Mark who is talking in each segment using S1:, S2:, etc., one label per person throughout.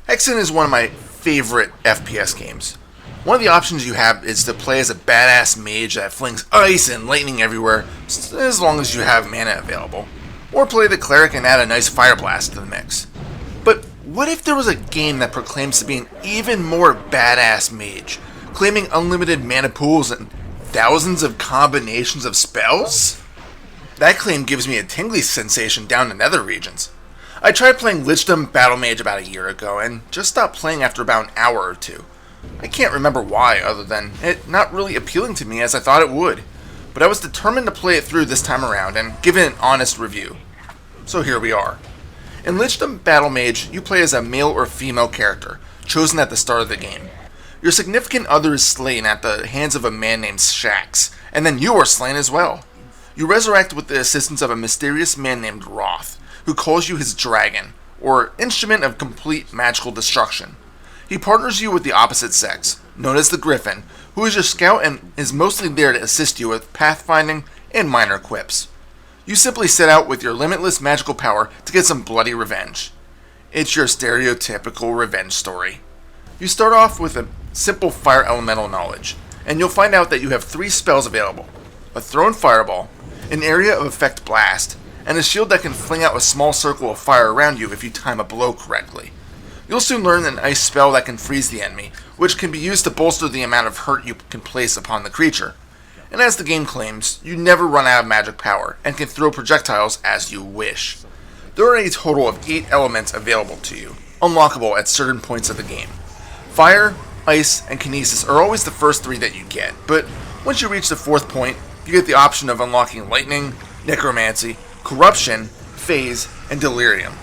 S1: Hexen is one of my favorite FPS games. One of the options you have is to play as a badass mage that flings ice and lightning everywhere, as long as you have mana available. Or play the cleric and add a nice fire blast to the mix. But what if there was a game that proclaims to be an even more badass mage, claiming unlimited mana pools and thousands of combinations of spells? That claim gives me a tingly sensation down in nether regions. I tried playing Lichdom Battlemage about a year ago and just stopped playing after about an hour or two. I can't remember why, other than it not really appealing to me as I thought it would, but I was determined to play it through this time around and give it an honest review. So here we are. In Lichdom Battlemage, you play as a male or female character, chosen at the start of the game. Your significant other is slain at the hands of a man named Shax, and then you are slain as well. You resurrect with the assistance of a mysterious man named Roth, who calls you his dragon, or instrument of complete magical destruction. He partners you with the opposite sex, known as the Griffin, who is your scout and is mostly there to assist you with pathfinding and minor quips. You simply set out with your limitless magical power to get some bloody revenge. It's your stereotypical revenge story. You start off with a simple fire elemental knowledge, and you'll find out that you have 3 spells available: a thrown fireball, an area of effect blast, and a shield that can fling out a small circle of fire around you if you time a blow correctly. You'll soon learn an ice spell that can freeze the enemy, which can be used to bolster the amount of hurt you can place upon the creature. And as the game claims, you never run out of magic power, and can throw projectiles as you wish. There are a total of 8 elements available to you, unlockable at certain points of the game. Fire, ice, and kinesis are always the first 3 that you get, but once you reach the 4th point, you get the option of unlocking lightning, necromancy, corruption, phase, and delirium.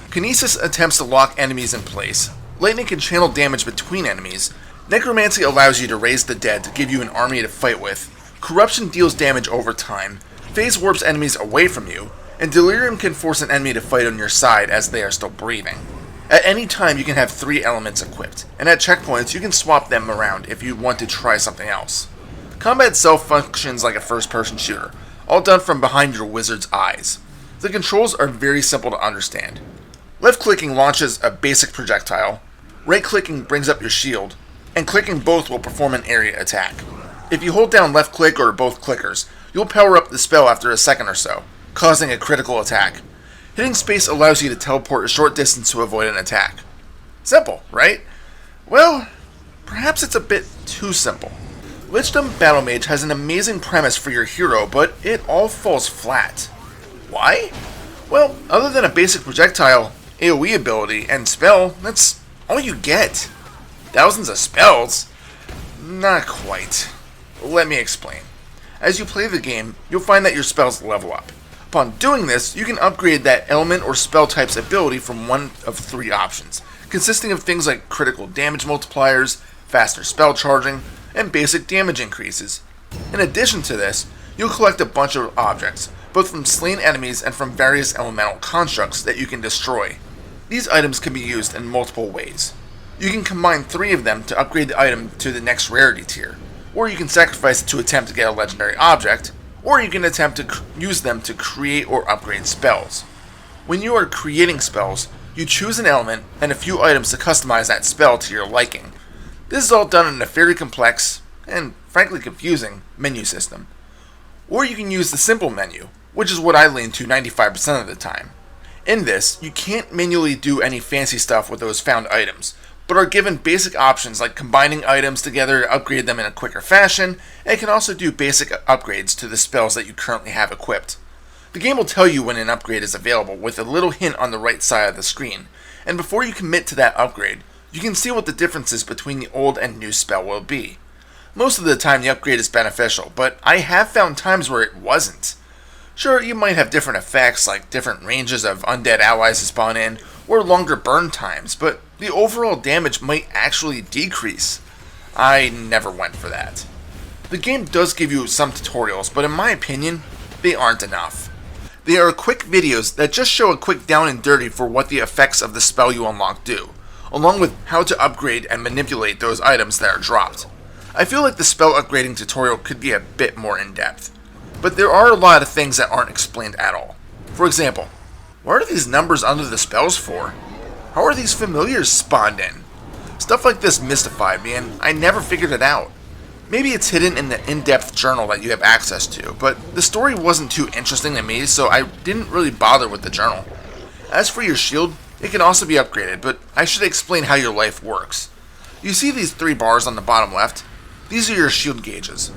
S1: Kinesis attempts to lock enemies in place. Lightning can channel damage between enemies. Necromancy allows you to raise the dead to give you an army to fight with. Corruption deals damage over time. Phase warps enemies away from you. And delirium can force an enemy to fight on your side as they are still breathing. At any time you can have 3 elements equipped, and at checkpoints you can swap them around if you want to try something else. Combat itself functions like a first-person shooter, all done from behind your wizard's eyes. The controls are very simple to understand. Left-clicking launches a basic projectile, right-clicking brings up your shield, and clicking both will perform an area attack. If you hold down left-click or both clickers, you'll power up the spell after a second or so, causing a critical attack. Hitting space allows you to teleport a short distance to avoid an attack. Simple, right? Well, perhaps it's a bit too simple. Lichdom Battlemage has an amazing premise for your hero, but it all falls flat. Why? Well, other than a basic projectile, AoE ability, and spell, that's all you get. Thousands of spells? Not quite. Let me explain. As you play the game, you'll find that your spells level up. Upon doing this, you can upgrade that element or spell type's ability from one of 3 options, consisting of things like critical damage multipliers, faster spell charging, and basic damage increases. In addition to this, you'll collect a bunch of objects, both from slain enemies and from various elemental constructs that you can destroy. These items can be used in multiple ways. You can combine 3 of them to upgrade the item to the next rarity tier, or you can sacrifice it to attempt to get a legendary object, or you can attempt to use them to create or upgrade spells. When you are creating spells, you choose an element and a few items to customize that spell to your liking. This is all done in a fairly complex, and frankly confusing, menu system. Or you can use the simple menu, which is what I lean to 95% of the time. In this, you can't manually do any fancy stuff with those found items, but are given basic options like combining items together to upgrade them in a quicker fashion, and can also do basic upgrades to the spells that you currently have equipped. The game will tell you when an upgrade is available with a little hint on the right side of the screen, and before you commit to that upgrade, you can see what the differences between the old and new spell will be. Most of the time the upgrade is beneficial, but I have found times where it wasn't. Sure, you might have different effects like different ranges of undead allies to spawn in, or longer burn times, but the overall damage might actually decrease. I never went for that. The game does give you some tutorials, but in my opinion, they aren't enough. They are quick videos that just show a quick down and dirty for what the effects of the spell you unlock do, along with how to upgrade and manipulate those items that are dropped. I feel like the spell upgrading tutorial could be a bit more in-depth, but there are a lot of things that aren't explained at all. For example, what are these numbers under the spells for? How are these familiars spawned in? Stuff like this mystified me, and I never figured it out. Maybe it's hidden in the in-depth journal that you have access to, but the story wasn't too interesting to me, so I didn't really bother with the journal. As for your shield, it can also be upgraded, but I should explain how your life works. You see these 3 bars on the bottom left? These are your shield gauges.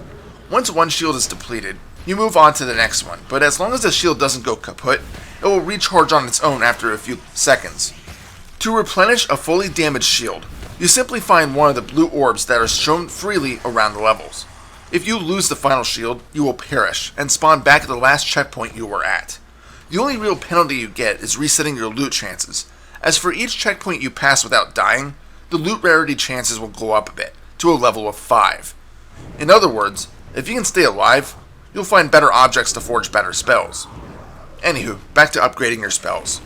S1: Once one shield is depleted, you move on to the next one, but as long as the shield doesn't go kaput, it will recharge on its own after a few seconds. To replenish a fully damaged shield, you simply find one of the blue orbs that are shown freely around the levels. If you lose the final shield, you will perish and spawn back at the last checkpoint you were at. The only real penalty you get is resetting your loot chances, as for each checkpoint you pass without dying, the loot rarity chances will go up a bit, to a level of 5. In other words, if you can stay alive, you'll find better objects to forge better spells. Anywho, back to upgrading your spells.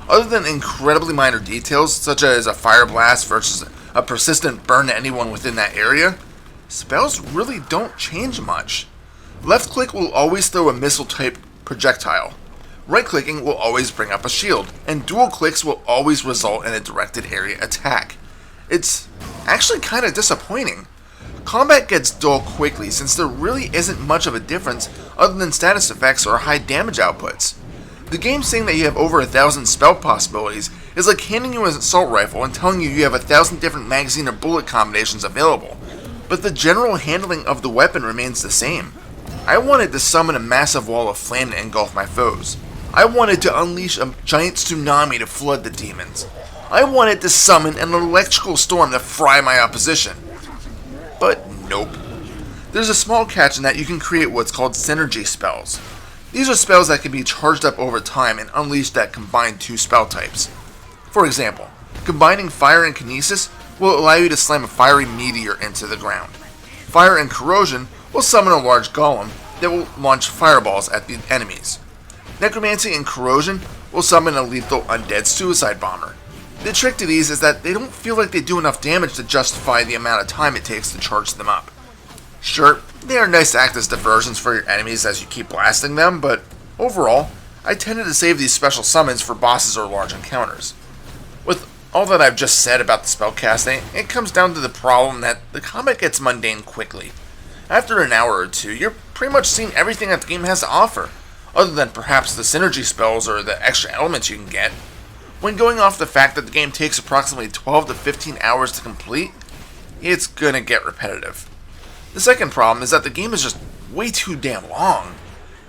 S1: Other than incredibly minor details, such as a fire blast versus a persistent burn to anyone within that area, spells really don't change much. Left click will always throw a missile type projectile. Right clicking will always bring up a shield, and dual clicks will always result in a directed area attack. It's actually kind of disappointing. Combat gets dull quickly since there really isn't much of a difference other than status effects or high damage outputs. The game saying that you have over 1,000 spell possibilities is like handing you an assault rifle and telling you have 1,000 different magazine or bullet combinations available, but the general handling of the weapon remains the same. I wanted to summon a massive wall of flame to engulf my foes. I wanted to unleash a giant tsunami to flood the demons. I wanted to summon an electrical storm to fry my opposition. But nope. There's a small catch in that you can create what's called synergy spells. These are spells that can be charged up over time and unleashed that combine 2 spell types. For example, combining fire and kinesis will allow you to slam a fiery meteor into the ground. Fire and corrosion will summon a large golem that will launch fireballs at the enemies. Necromancy and corrosion will summon a lethal undead suicide bomber. The trick to these is that they don't feel like they do enough damage to justify the amount of time it takes to charge them up. Sure, they are nice to act as diversions for your enemies as you keep blasting them, but overall, I tended to save these special summons for bosses or large encounters. With all that I've just said about the spellcasting, it comes down to the problem that the combat gets mundane quickly. After an hour or 2, you're pretty much seeing everything that the game has to offer, other than perhaps the synergy spells or the extra elements you can get. When going off the fact that the game takes approximately 12 to 15 hours to complete, it's gonna get repetitive. The second problem is that the game is just way too damn long.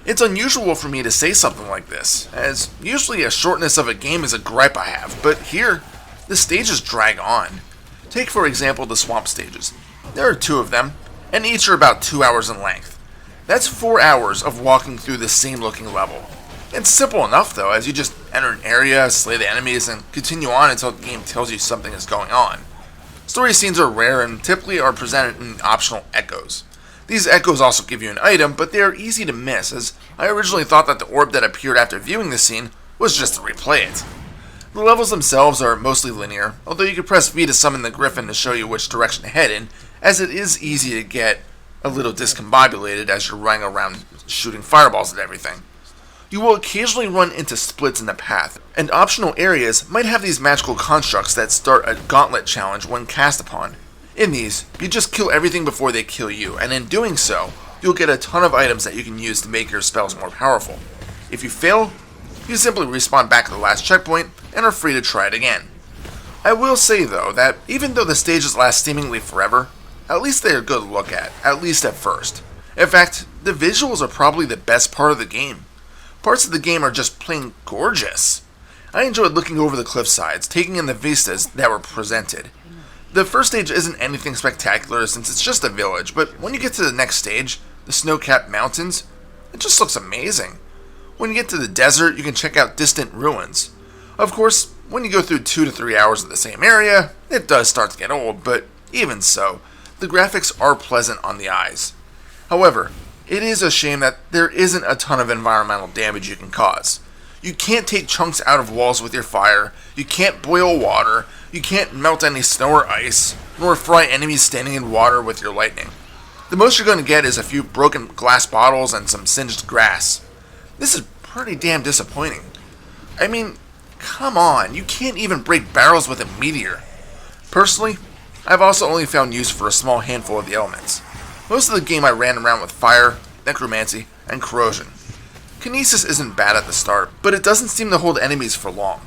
S1: It's unusual for me to say something like this, as usually a shortness of a game is a gripe I have, but here, the stages drag on. Take for example the swamp stages. There are 2 of them, and each are about 2 hours in length. That's 4 hours of walking through the same looking level. It's simple enough though, as you just enter an area, slay the enemies, and continue on until the game tells you something is going on. Story scenes are rare and typically are presented in optional echoes. These echoes also give you an item, but they are easy to miss, as I originally thought that the orb that appeared after viewing the scene was just to replay it. The levels themselves are mostly linear, although you can press V to summon the griffin to show you which direction to head in, as it is easy to get a little discombobulated as you're running around shooting fireballs at everything. You will occasionally run into splits in the path, and optional areas might have these magical constructs that start a gauntlet challenge when cast upon. In these, you just kill everything before they kill you, and in doing so, you'll get a ton of items that you can use to make your spells more powerful. If you fail, you simply respawn back at the last checkpoint and are free to try it again. I will say though that even though the stages last seemingly forever, at least they are good to look at least at first. In fact, the visuals are probably the best part of the game. Parts of the game are just plain gorgeous. I enjoyed looking over the cliffsides, taking in the vistas that were presented. The first stage isn't anything spectacular since it's just a village, but when you get to the next stage, the snow-capped mountains, it just looks amazing. When you get to the desert, you can check out distant ruins. Of course, when you go through 2 to 3 hours of the same area, it does start to get old, but even so, the graphics are pleasant on the eyes. However, it is a shame that there isn't a ton of environmental damage you can cause. You can't take chunks out of walls with your fire, you can't boil water, you can't melt any snow or ice, nor fry enemies standing in water with your lightning. The most you're going to get is a few broken glass bottles and some singed grass. This is pretty damn disappointing. I mean, come on, you can't even break barrels with a meteor. Personally, I've also only found use for a small handful of the elements. Most of the game I ran around with fire, necromancy, and corrosion. Kinesis isn't bad at the start, but it doesn't seem to hold enemies for long.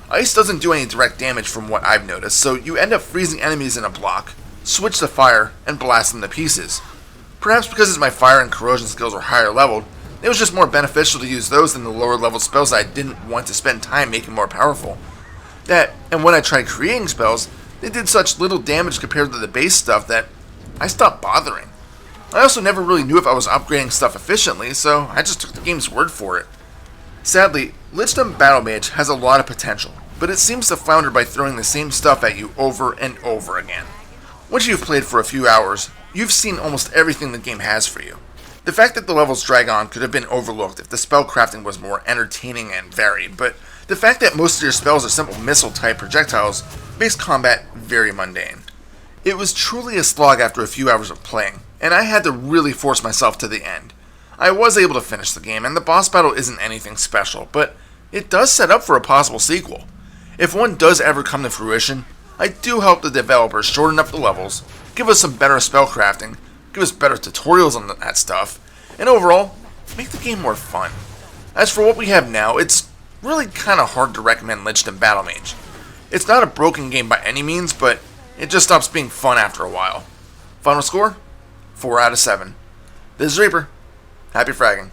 S1: Ice doesn't do any direct damage from what I've noticed, so you end up freezing enemies in a block, switch to fire, and blast them to pieces. Perhaps because my fire and corrosion skills are higher leveled, it was just more beneficial to use those than the lower level spells I didn't want to spend time making more powerful. That, and when I tried creating spells, they did such little damage compared to the base stuff that I stopped bothering. I also never really knew if I was upgrading stuff efficiently, so I just took the game's word for it. Sadly, Lichdom Battlemage has a lot of potential, but it seems to flounder by throwing the same stuff at you over and over again. Once you've played for a few hours, you've seen almost everything the game has for you. The fact that the levels drag on could have been overlooked if the spell crafting was more entertaining and varied, but the fact that most of your spells are simple missile-type projectiles makes combat very mundane. It was truly a slog after a few hours of playing, and I had to really force myself to the end. I was able to finish the game, and the boss battle isn't anything special, but it does set up for a possible sequel. If one does ever come to fruition, I do hope the developers shorten up the levels, give us some better spell crafting, give us better tutorials on that stuff, and overall, make the game more fun. As for what we have now, it's really kind of hard to recommend Lichdom Battlemage. It's not a broken game by any means, but it just stops being fun after a while. Final score? 4 out of 7. This is Reaper. Happy fragging.